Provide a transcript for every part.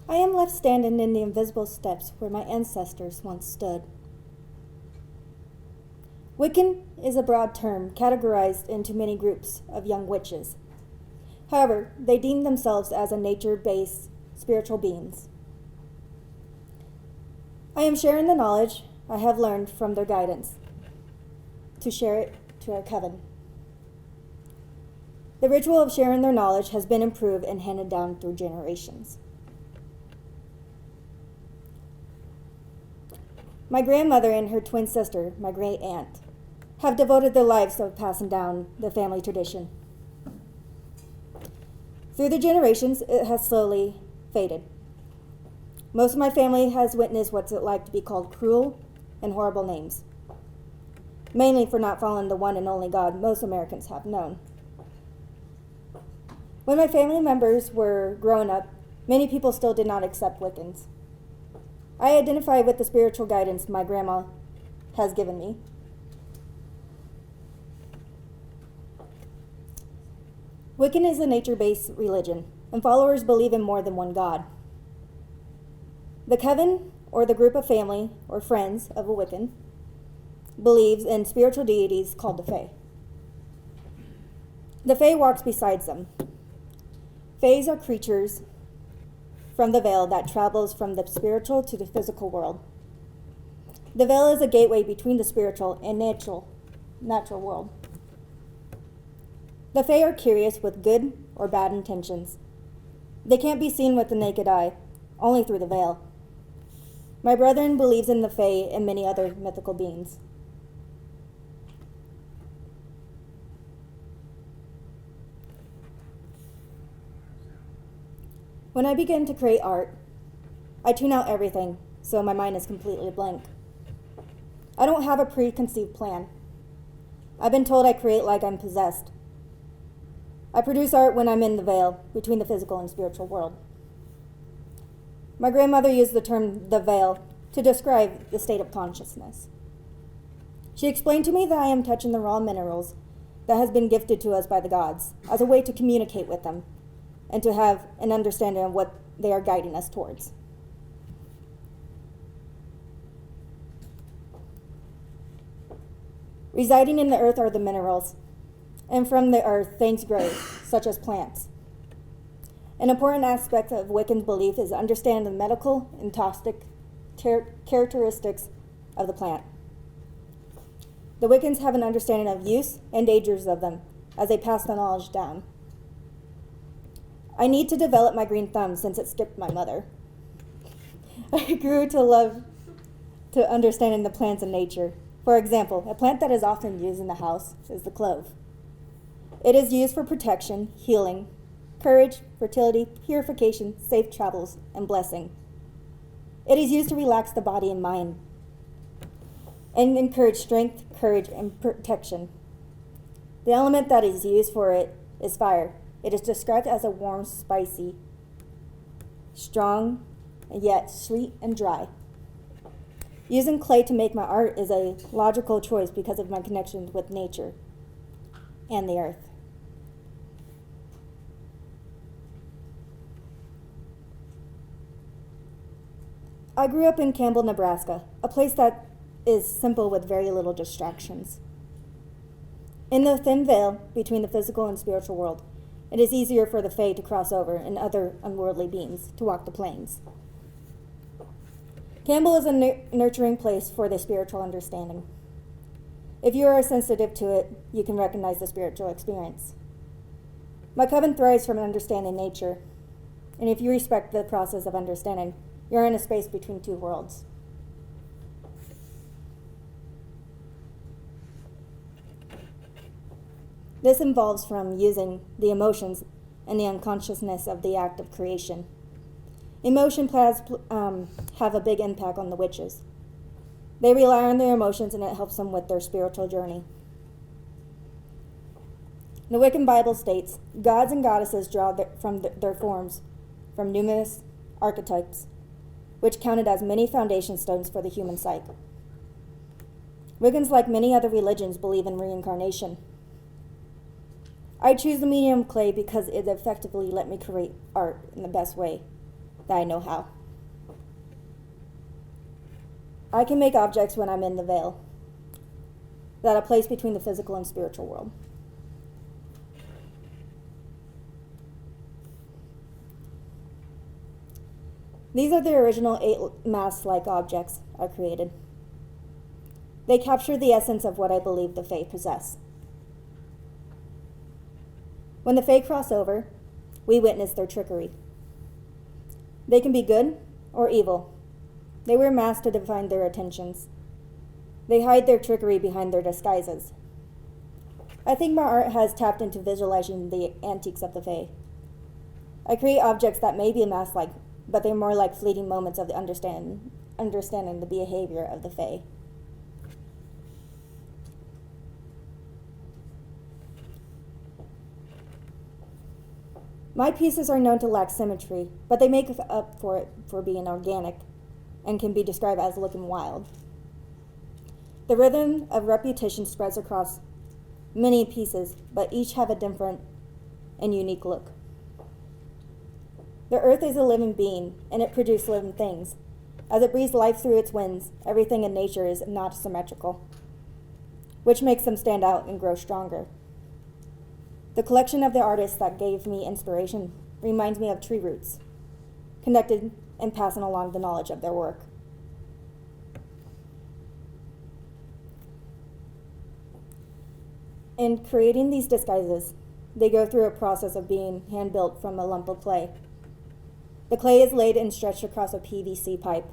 I am left standing in the invisible steps where my ancestors once stood. Wiccan is a broad term categorized into many groups of young witches. However, they deem themselves as a nature-based spiritual beings. I am sharing the knowledge I have learned from their guidance to share it to our coven. The ritual of sharing their knowledge has been improved and handed down through generations. My grandmother and her twin sister, my great aunt, have devoted their lives to passing down the family tradition. Through the generations, it has slowly faded. Most of my family has witnessed what's it like to be called cruel and horrible names, mainly for not following the one and only God most Americans have known. When my family members were growing up, many people still did not accept Wiccans. I identify with the spiritual guidance my grandma has given me. Wiccan is a nature-based religion, and followers believe in more than one God. The coven, or the group of family or friends of a Wiccan, believes in spiritual deities called the Fae. The Fae walks beside them. Faes are creatures from the veil that travels from the spiritual to the physical world. The veil is a gateway between the spiritual and natural world. The Fae are curious with good or bad intentions. They can't be seen with the naked eye, only through the veil. My brethren believes in the Fae and many other mythical beings. When I begin to create art, I tune out everything, so my mind is completely blank. I don't have a preconceived plan. I've been told I create like I'm possessed. I produce art when I'm in the veil between the physical and spiritual world. My grandmother used the term the veil to describe the state of consciousness. She explained to me that I am touching the raw minerals that has been gifted to us by the gods as a way to communicate with them and to have an understanding of what they are guiding us towards. Residing in the earth are the minerals, and from the earth things grow, such as plants. An important aspect of Wiccan belief is understanding the medical and toxic characteristics of the plant. The Wiccans have an understanding of use and dangers of them as they pass the knowledge down. I need to develop my green thumb since it skipped my mother. I grew to love to understanding the plants in nature. For example, a plant that is often used in the house is the clove. It is used for protection, healing, courage, fertility, purification, safe travels, and blessing. It is used to relax the body and mind and encourage strength, courage, and protection. The element that is used for it is fire. It is described as a warm, spicy, strong, and yet sweet and dry. Using clay to make my art is a logical choice because of my connection with nature and the earth. I grew up in Campbell, Nebraska, a place that is simple with very little distractions. In the thin veil between the physical and spiritual world, it is easier for the Fae to cross over and other unworldly beings to walk the plains. Campbell is a nurturing place for the spiritual understanding. If you are sensitive to it, you can recognize the spiritual experience. My coven thrives from understanding nature, and if you respect the process of understanding, you're in a space between two worlds. This involves from using the emotions and the unconsciousness of the act of creation. Emotion plans have a big impact on the witches. They rely on their emotions and it helps them with their spiritual journey. The Wiccan Bible states, gods and goddesses draw from their forms from numerous archetypes, which counted as many foundation stones for the human psyche. Wiccans, like many other religions, believe in reincarnation. I choose the medium clay because it effectively let me create art in the best way. that I know how. I can make objects when I'm in the veil, that a place between the physical and spiritual world. These are the original 8 mask-like objects I created. They capture the essence of what I believe the Fae possess. When the Fae cross over, we witness their trickery. They can be good or evil. They wear masks to define their intentions. They hide their trickery behind their disguises. I think my art has tapped into visualizing the antiques of the Fae. I create objects that may be mask-like, but they're more like fleeting moments of understanding the behavior of the Fae. My pieces are known to lack symmetry, but they make up for it for being organic and can be described as looking wild. The rhythm of repetition spreads across many pieces, but each have a different and unique look. The earth is a living being, and it produces living things. As it breathes life through its winds, everything in nature is not symmetrical, which makes them stand out and grow stronger. The collection of the artists that gave me inspiration reminds me of tree roots, connected and passing along the knowledge of their work. In creating these disguises, they go through a process of being hand-built from a lump of clay. The clay is laid and stretched across a PVC pipe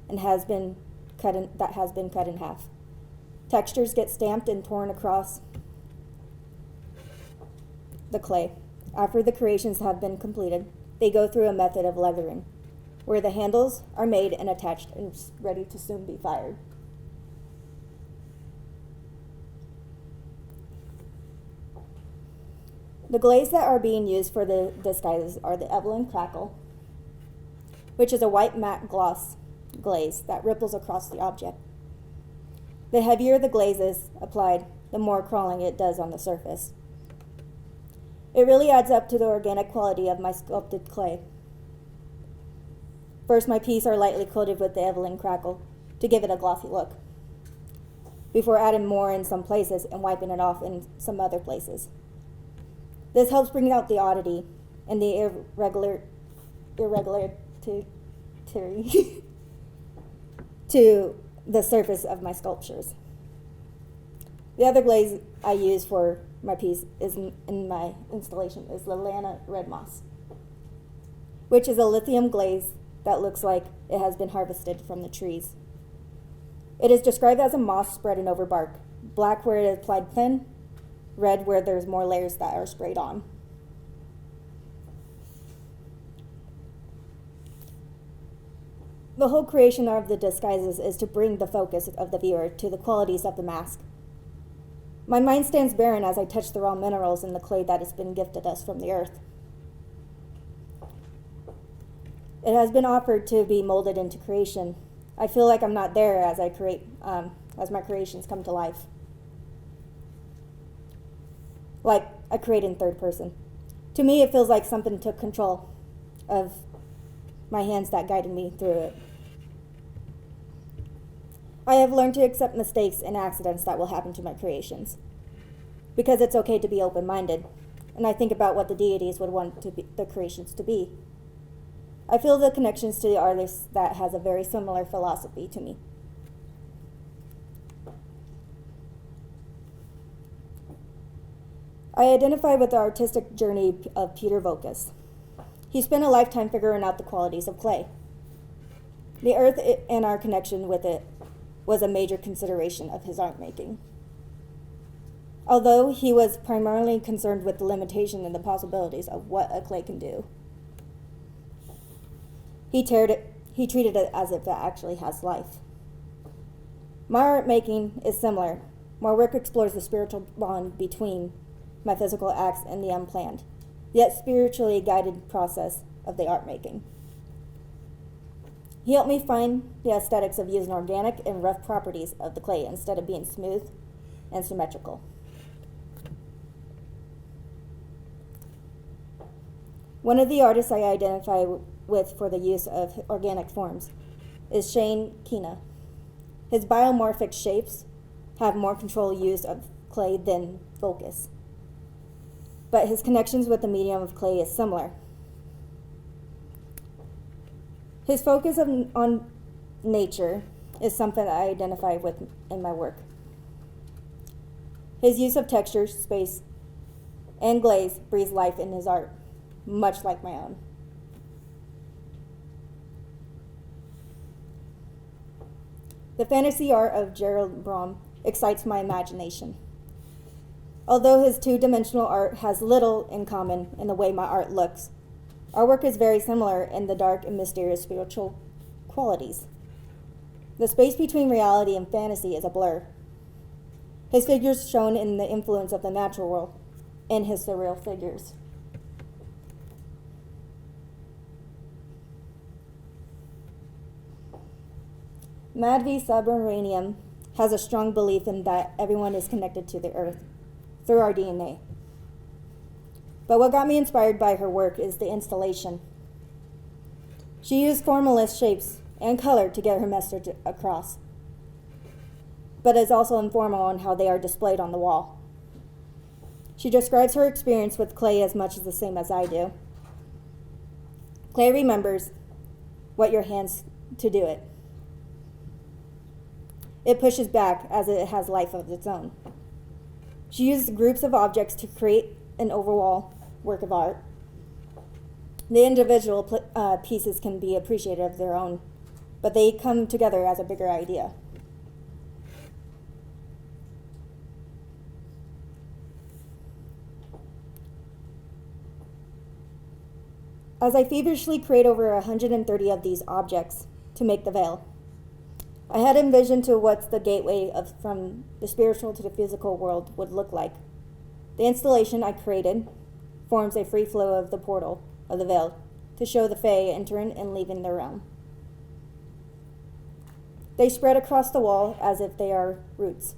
and has been cut in half. Textures get stamped and torn across the clay. After the creations have been completed, they go through a method of leathering, where the handles are made and attached and ready to soon be fired. The glaze that are being used for the disguises are the Evelyn Crackle, which is a white matte gloss glaze that ripples across the object. The heavier the glaze is applied, the more crawling it does on the surface. It really adds up to the organic quality of my sculpted clay. First, my pieces are lightly coated with the Evelyn Crackle to give it a glossy look, before adding more in some places and wiping it off in some other places. This helps bring out the oddity and the irregularity to the surface of my sculptures. The other glaze I use for my piece is in my installation is the Lana Red Moss, which is a lithium glaze that looks like it has been harvested from the trees. It is described as a moss spreading over bark, black where it is applied thin, red where there's more layers that are sprayed on. The whole creation of the disguises is to bring the focus of the viewer to the qualities of the mask. My mind stands barren as I touch the raw minerals in the clay that has been gifted us from the earth. It has been offered to be molded into creation. I feel like I'm not there as I create, as my creations come to life. Like I create in third person. To me, it feels like something took control of my hands that guided me through it. I have learned to accept mistakes and accidents that will happen to my creations, because it's okay to be open-minded, and I think about what the deities would want the creations to be. I feel the connections to the artists that has a very similar philosophy to me. I identify with the artistic journey of Peter Voulkos. He spent a lifetime figuring out the qualities of clay. The earth and our connection with it was a major consideration of his art making. Although he was primarily concerned with the limitation and the possibilities of what a clay can do, he treated it as if it actually has life. My art making is similar. My work explores the spiritual bond between my physical acts and the unplanned, yet spiritually guided process of the art making. He helped me find the aesthetics of using organic and rough properties of the clay instead of being smooth and symmetrical. One of the artists I identify with for the use of organic forms is Shane Kina. His biomorphic shapes have more controlled use of clay than focus, but his connections with the medium of clay is similar. His focus on nature is something I identify with in my work. His use of texture, space, and glaze breathes life in his art, much like my own. The fantasy art of Gerald Brom excites my imagination. Although his two-dimensional art has little in common in the way my art looks, our work is very similar in the dark and mysterious spiritual qualities. The space between reality and fantasy is a blur. His figures shown in the influence of the natural world and his surreal figures. Madhvi Subramaniam has a strong belief in that everyone is connected to the earth through our DNA. But what got me inspired by her work is the installation. She used formalist shapes and color to get her message across, but is also informal on how they are displayed on the wall. She describes her experience with clay as much as the same as I do. Clay remembers what your hands to do it. It pushes back as it has life of its own. She used groups of objects to create an overall work of art. The individual pieces can be appreciated of their own, but they come together as a bigger idea. As I feverishly create over 130 of these objects to make the veil, I had envisioned to what the gateway from the spiritual to the physical world would look like. The installation I created forms a free flow of the portal of the veil to show the Fae entering and leaving their realm. They spread across the wall as if they are roots.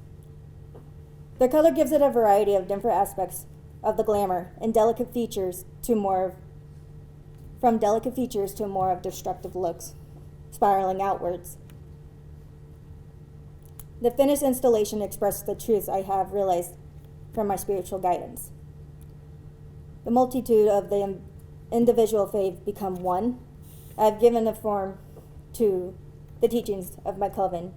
The color gives it a variety of different aspects of the glamour and delicate features to more of destructive looks, spiraling outwards. The finished installation expressed the truths I have realized from my spiritual guidance. The multitude of the individual faith become one. I have given a form to the teachings of my coven,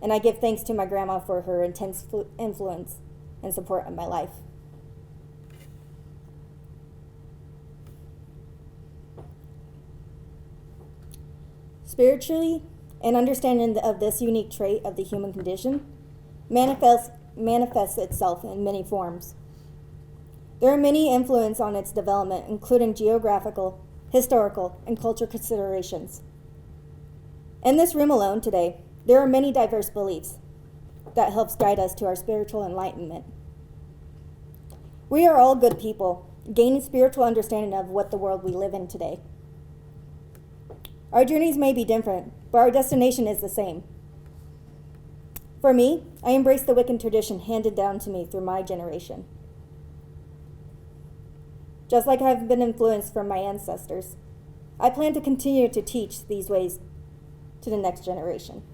and I give thanks to my grandma for her intense influence and support in my life. Spiritually, an understanding of this unique trait of the human condition manifests itself in many forms. There are many influences on its development, including geographical, historical, and cultural considerations. In this room alone today, there are many diverse beliefs that helps guide us to our spiritual enlightenment. We are all good people, gaining spiritual understanding of what the world we live in today. Our journeys may be different, but our destination is the same. For me, I embrace the Wiccan tradition handed down to me through my generation. Just like I've been influenced from my ancestors, I plan to continue to teach these ways to the next generation.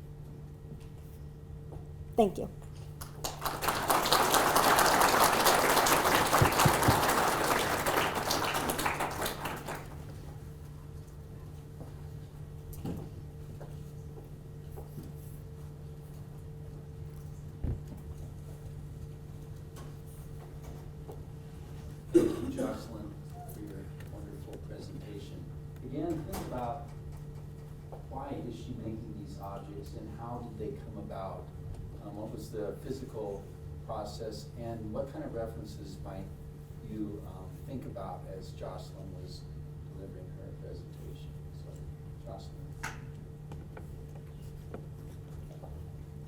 Thank you. Jocelyn, for your wonderful presentation. Again, think about why is she making these objects and how did they come about? What was the physical process and what kind of references might you think about as Jocelyn was delivering her presentation? So, Jocelyn.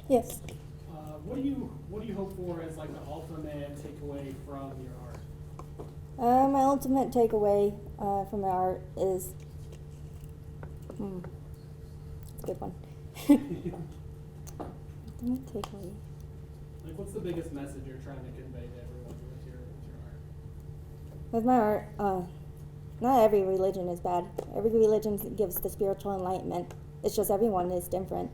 Yes. What do you hope for as like the ultimate takeaway from your art? My ultimate takeaway from my art is, it's a good one. Ultimate takeaway. Like, what's the biggest message you're trying to convey to everyone with your art? With my art, not every religion is bad. Every religion gives the spiritual enlightenment. It's just everyone is different.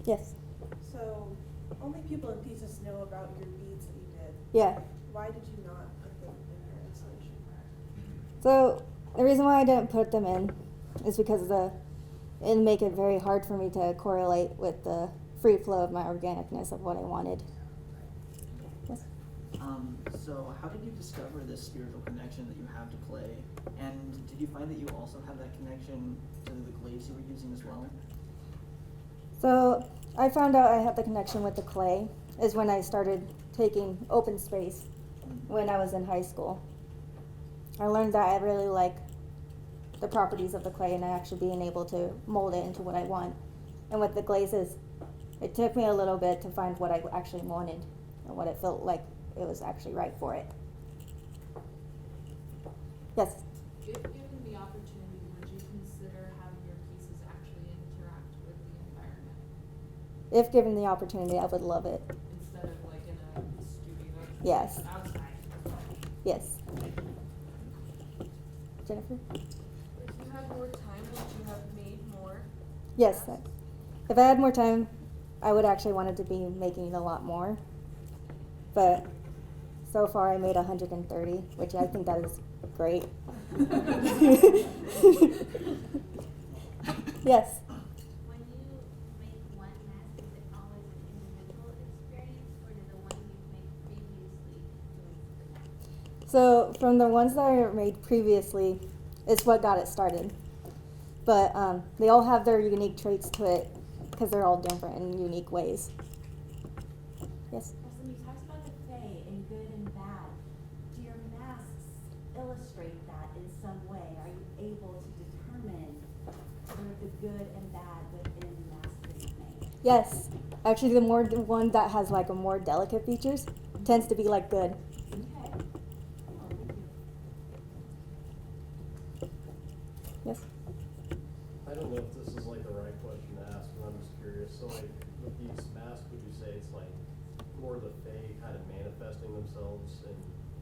Yes. So, only people in thesis know about your beads that you did. Yeah. Why did you not put them in your installation? So the reason why I didn't put them in is because it'd make it very hard for me to correlate with the free flow of my organicness of what I wanted. Yes. So how did you discover this spiritual connection that you have to clay? And did you find that you also have that connection to the glaze you were using as well? So I found out I had the connection with the clay is when I started taking open space when I was in high school. I learned that I really like the properties of the clay and actually being able to mold it into what I want. And with the glazes, it took me a little bit to find what I actually wanted and what it felt like it was actually right for it. Yes? If given the opportunity, would you consider having your pieces actually interact with the environment If given the opportunity, I would love it. instead of like in a studio? Yes. Outside. Yes. Jennifer? If you had more time, would you have made more? Yes. If I had more time, I would actually wanted to be making a lot more. But so far I made 130, which I think that is great. Yes. When you make one mask, is it always an individual experience, or do the one you make previously influence the next? So from the ones that I made previously, it's what got it started. But they all have their unique traits to it because they're all different in unique ways. Yes. Jocelyn, you talked about the fae and good and bad. Do your masks illustrate that in some way? Are you able to determine sort of the good and bad within the mask that you make? Yes. Actually, the one that has like a more delicate features tends to be like good. Okay. Oh, thank you. Yes. I don't know if this is like the right question to ask, but I'm just curious. So like with these masks, would you say it's like more the fae kind of manifesting themselves in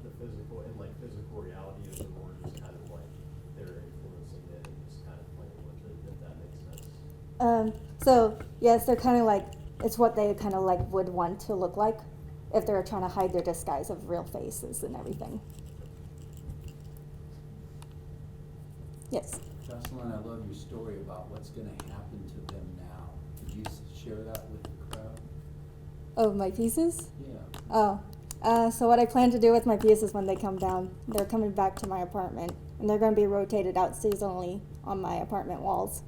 the physical, in like physical reality, or is it more just kind of like they're influencing it and just kind of playing with it, if that makes sense? So yes, they're kind of like, it's what they kind of like would want to look like if they're trying to hide their disguise of real faces and everything. Yes. Jocelyn, I love your story about what's gonna happen to them now. Could you share that with the crowd? Oh, my pieces? Yeah. Oh, so what I plan to do with my pieces when they come down, they're coming back to my apartment, and they're going to be rotated out seasonally on my apartment walls.